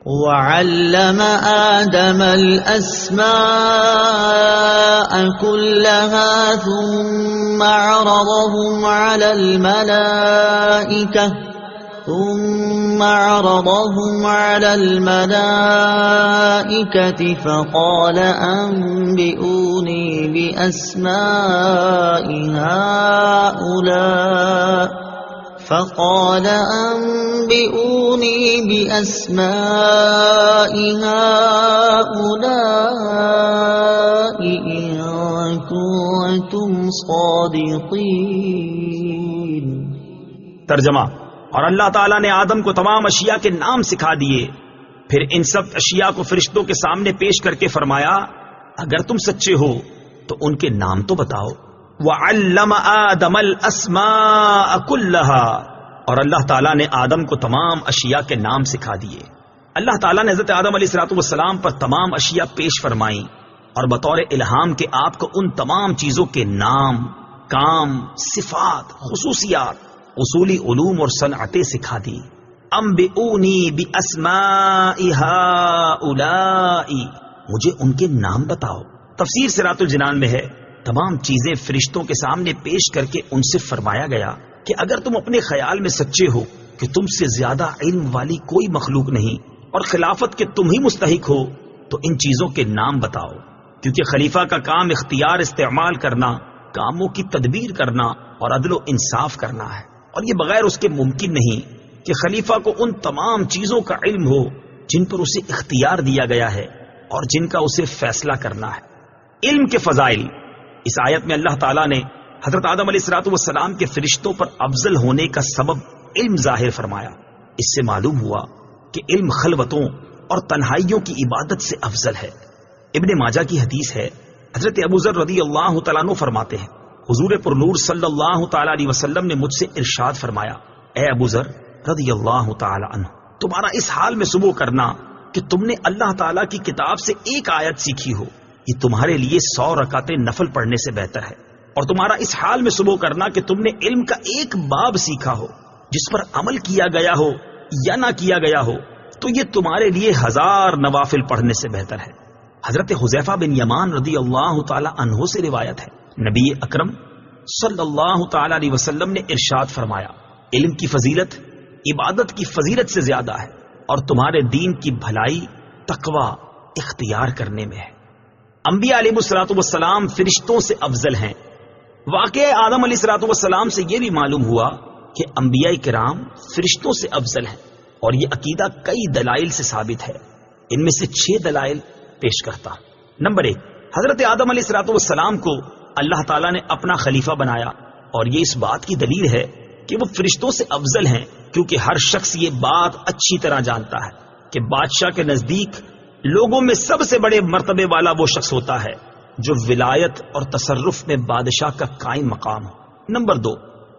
وعلم آدم الأسماء كلها ثم عرضهم على الملائكة فقال أنبئوني بأسماء هؤلاء إن كنتم صادقين۔ ترجمہ: اور اللہ تعالیٰ نے آدم کو تمام اشیاء کے نام سکھا دیے، پھر ان سب اشیاء کو فرشتوں کے سامنے پیش کر کے فرمایا اگر تم سچے ہو تو ان کے نام تو بتاؤ۔ وَعَلَّمَ آدَمَ الْأَسْمَاءَ كُلَّهَا، اور اللہ تعالیٰ نے آدم کو تمام اشیاء کے نام سکھا دیے۔ اللہ تعالیٰ نے حضرت آدم علیہ السلام پر تمام اشیاء پیش فرمائیں اور بطور الہام کے آپ کو ان تمام چیزوں کے نام، کام، صفات، خصوصیات، اصولی علوم اور صنعتیں سکھا دی۔ انبئونی باسماء ہؤلاء، مجھے ان کے نام بتاؤ۔ تفسیر صراط الجنان میں ہے تمام چیزیں فرشتوں کے سامنے پیش کر کے ان سے فرمایا گیا کہ اگر تم اپنے خیال میں سچے ہو کہ تم سے زیادہ علم والی کوئی مخلوق نہیں اور خلافت کے تم ہی مستحق ہو تو ان چیزوں کے نام بتاؤ، کیونکہ خلیفہ کا کام اختیار استعمال کرنا، کاموں کی تدبیر کرنا اور عدل و انصاف کرنا ہے، اور یہ بغیر اس کے ممکن نہیں کہ خلیفہ کو ان تمام چیزوں کا علم ہو جن پر اسے اختیار دیا گیا ہے اور جن کا اسے فیصلہ کرنا ہے۔ علم کے فضائل، اس آیت میں اللہ تعالیٰ نے حضرت آدم علیہ السلام کے فرشتوں پر افضل ہونے کا سبب علم ظاہر فرمایا۔ اس سے معلوم ہوا کہ علم خلوتوں اور تنہائیوں کی عبادت سے افضل ہے۔ ابن ماجہ کی حدیث ہے، حضرت ابو ذر رضی اللہ تعالیٰ عنہ فرماتے ہیں حضور پر نور صلی اللہ تعالیٰ علیہ وسلم نے مجھ سے ارشاد فرمایا، اے ابو ذر رضی اللہ تعالیٰ عنہ، تمہارا اس حال میں صبح کرنا کہ تم نے اللہ تعالیٰ کی کتاب سے ایک آیت سیکھی ہو، یہ تمہارے لیے 100 رکعتیں نفل پڑھنے سے بہتر ہے، اور تمہارا اس حال میں صبح کرنا کہ تم نے علم کا ایک باب سیکھا ہو جس پر عمل کیا گیا ہو یا نہ کیا گیا ہو تو یہ تمہارے لیے 1000 نوافل پڑھنے سے بہتر ہے۔ حضرت حذیفہ بن یمان رضی اللہ تعالیٰ عنہ سے روایت ہے، نبی اکرم صلی اللہ تعالیٰ علیہ وسلم نے ارشاد فرمایا، علم کی فضیلت عبادت کی فضیلت سے زیادہ ہے، اور تمہارے دین کی بھلائی تقوی اختیار کرنے میں ہے۔ انبیاء علیہ السلام فرشتوں سے افضل ہیں۔ واقعہ آدم علیہ السلام سے یہ بھی معلوم ہوا کہ انبیاء کرام فرشتوں سے افضل ہیں، اور یہ عقیدہ کئی دلائل سے ثابت ہے۔ ان میں سے 6 دلائل پیش کرتا۔ نمبر 1، حضرت آدم علیہ السلام کو اللہ تعالیٰ نے اپنا خلیفہ بنایا، اور یہ اس بات کی دلیل ہے کہ وہ فرشتوں سے افضل ہیں، کیونکہ ہر شخص یہ بات اچھی طرح جانتا ہے کہ بادشاہ کے نزدیک لوگوں میں سب سے بڑے مرتبے والا وہ شخص ہوتا ہے جو ولایت اور تصرف میں بادشاہ کا قائم مقام ہو۔ نمبر 2،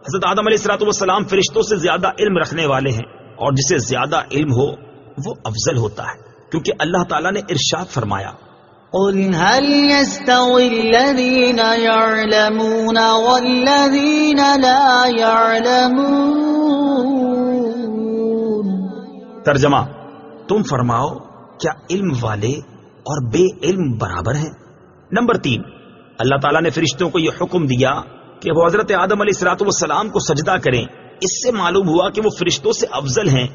حضرت آدم علیہ السلام فرشتوں سے زیادہ علم رکھنے والے ہیں، اور جسے زیادہ علم ہو وہ افضل ہوتا ہے، کیونکہ اللہ تعالیٰ نے ارشاد فرمایا، قل هل يستوي الذين يعلمون والذين لا يعلمون۔ ترجمہ: تم فرماؤ کیا علم والے اور بے علم برابر ہیں؟ نمبر 3، اللہ تعالیٰ نے فرشتوں کو یہ حکم دیا کہ وہ حضرت آدم علیہ السلام کو سجدہ کریں۔ اس سے معلوم ہوا کہ وہ فرشتوں سے افضل ہیں،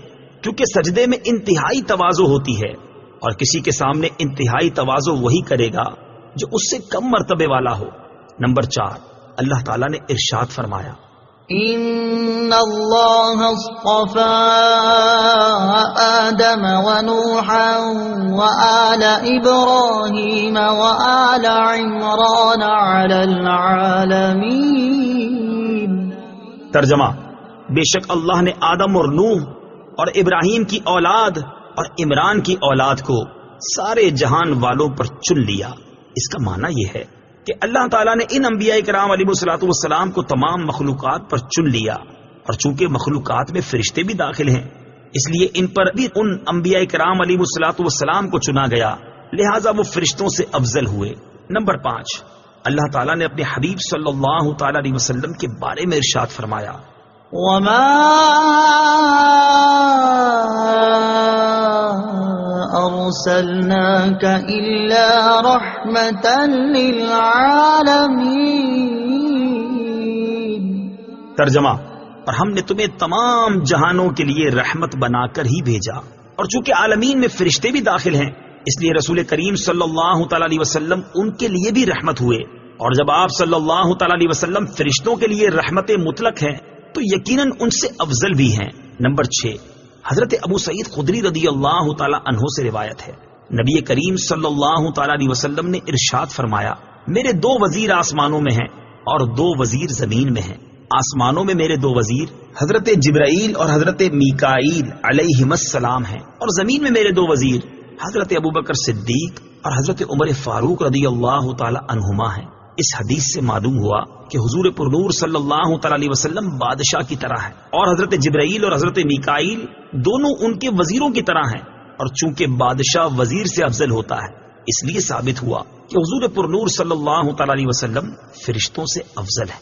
کیونکہ سجدے میں انتہائی تواضع ہوتی ہے، اور کسی کے سامنے انتہائی تواضع وہی کرے گا جو اس سے کم مرتبے والا ہو۔ نمبر 4، اللہ تعالیٰ نے ارشاد فرمایا، ان اللہ اصطفى آدم ونوحا وآل ابراہیم وآل عمران علی العالمین۔ ترجمہ: بے شک اللہ نے آدم اور نوح اور ابراہیم کی اولاد اور عمران کی اولاد کو سارے جہان والوں پر چن لیا۔ اس کا معنی یہ ہے کہ اللہ تعالیٰ نے ان انبیاء کرام علیہ السلام کو تمام مخلوقات پر چن لیا، اور چونکہ مخلوقات میں فرشتے بھی داخل ہیں اس لیے ان پر بھی ان انبیاء کرام علیہ السلام کو چنا گیا، لہٰذا وہ فرشتوں سے افضل ہوئے۔ نمبر 5، اللہ تعالیٰ نے اپنے حبیب صلی اللہ تعالیٰ علیہ وسلم کے بارے میں ارشاد فرمایا، وما أرسلناك إلا رحمة للعالمين۔ ترجمہ، اور ہم نے تمہیں تمام جہانوں کے لیے رحمت بنا کر ہی بھیجا، اور چونکہ عالمین میں فرشتے بھی داخل ہیں اس لیے رسول کریم صلی اللہ تعالی علیہ وسلم ان کے لیے بھی رحمت ہوئے، اور جب آپ صلی اللہ تعالی علیہ وسلم فرشتوں کے لیے رحمت مطلق ہیں تو یقیناً ان سے افضل بھی ہیں۔ نمبر 6، حضرت ابو سعید خدری رضی اللہ تعالی عنہ سے روایت ہے، نبی کریم صلی اللہ تعالی علیہ وسلم نے ارشاد فرمایا، میرے 2 وزیر آسمانوں میں ہیں اور 2 وزیر زمین میں ہیں۔ آسمانوں میں میرے 2 وزیر حضرت جبرائیل اور حضرت میکائیل علیہم السلام ہیں، اور زمین میں میرے 2 وزیر حضرت ابوبکر صدیق اور حضرت عمر فاروق رضی اللہ تعالی عنہما ہیں۔ اس حدیث سے معلوم ہوا کہ حضور پرنور صلی اللہ تعالی علیہ وسلم بادشاہ کی طرح ہیں، اور حضرت جبرائیل اور حضرت میکائیل دونوں ان کے وزیروں کی طرح ہیں، اور چونکہ بادشاہ وزیر سے افضل ہوتا ہے اس لیے ثابت ہوا کہ حضور پرنور صلی اللہ تعالی علیہ وسلم فرشتوں سے افضل ہے۔